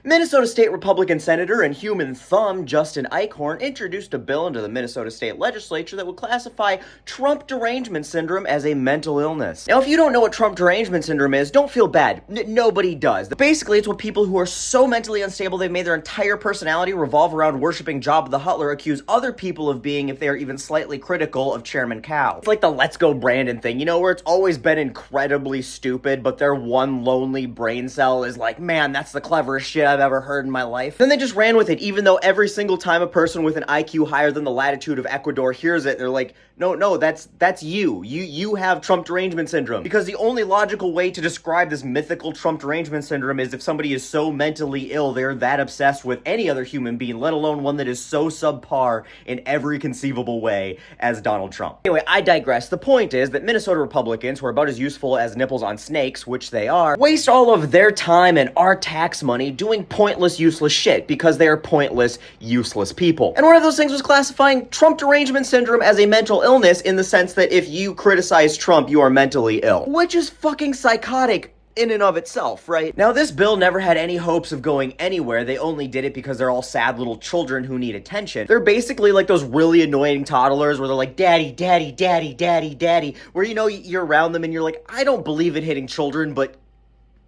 Minnesota State Republican Senator and human thumb Justin Eichhorn introduced a bill into the Minnesota State Legislature that would classify Trump derangement syndrome as a mental illness. Now, if you don't know what Trump derangement syndrome is, don't feel bad. Nobody does. Basically, it's what people who are so mentally unstable they've made their entire personality revolve around worshiping Jabba the Huttler accuse other people of being if they are even slightly critical of Chairman Cow. It's like the Let's Go Brandon thing, you know, where it's always been incredibly stupid, but their one lonely brain cell is like, man, that's the cleverest shit I've ever heard in my life. Then they just ran with it, even though every single time a person with an IQ higher than the latitude of Ecuador hears it, they're like, no, that's you. You have Trump derangement syndrome. Because the only logical way to describe this mythical Trump derangement syndrome is if somebody is so mentally ill, they're that obsessed with any other human being, let alone one that is so subpar in every conceivable way as Donald Trump. Anyway, I digress. The point is that Minnesota Republicans, who are about as useful as nipples on snakes, which they are, waste all of their time and our tax money doing pointless, useless shit because they are pointless, useless people. And one of those things was classifying Trump derangement syndrome as a mental illness in the sense that if you criticize Trump, you are mentally ill. Which is fucking psychotic in and of itself, right? Now, this bill never had any hopes of going anywhere. They only did it because they're all sad little children who need attention. They're basically like those really annoying toddlers where they're like, daddy, daddy, daddy, daddy, daddy, where, you know, you're around them and you're like, I don't believe in hitting children, but...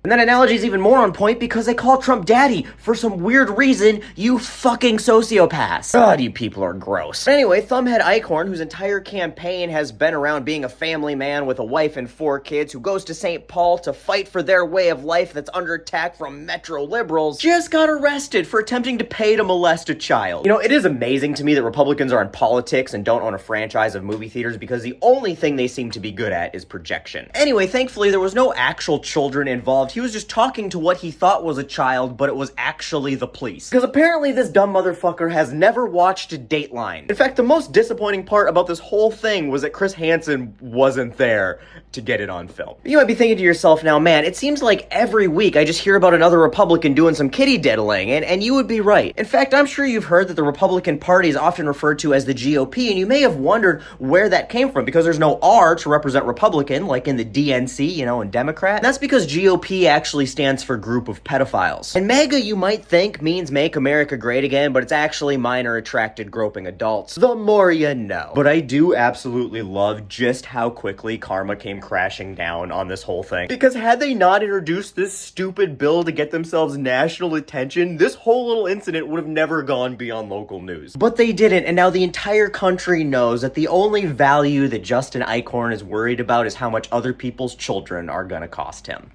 And that analogy is even more on point because they call Trump daddy for some weird reason, you fucking sociopaths. God, you people are gross. But anyway, Thumbhead Eichhorn, whose entire campaign has been around being a family man with a wife and 4 kids who goes to St. Paul to fight for their way of life that's under attack from Metro liberals, just got arrested for attempting to pay to molest a child. You know, it is amazing to me that Republicans are in politics and don't own a franchise of movie theaters because the only thing they seem to be good at is projection. Anyway, thankfully, there was no actual children involved. He was just talking to what he thought was a child, but it was actually the police. Because apparently this dumb motherfucker has never watched Dateline. In fact, the most disappointing part about this whole thing was that Chris Hanson'd wasn't there to get it on film. You might be thinking to yourself now, man, it seems like every week I just hear about another Republican doing some kitty diddling, and you would be right. In fact, I'm sure you've heard that the Republican Party is often referred to as the GOP, and you may have wondered where that came from, because there's no R to represent Republican, like in the DNC, you know, and Democrat. And that's because GOP actually stands for Group of Pedophiles. And MAGA, you might think, means Make America Great Again, but it's actually Minor Attracted Groping Adults. The more you know. But I do absolutely love just how quickly karma came crashing down on this whole thing. Because had they not introduced this stupid bill to get themselves national attention, this whole little incident would have never gone beyond local news. But they didn't, and now the entire country knows that the only value that Justin Eichhorn is worried about is how much other people's children are gonna cost him.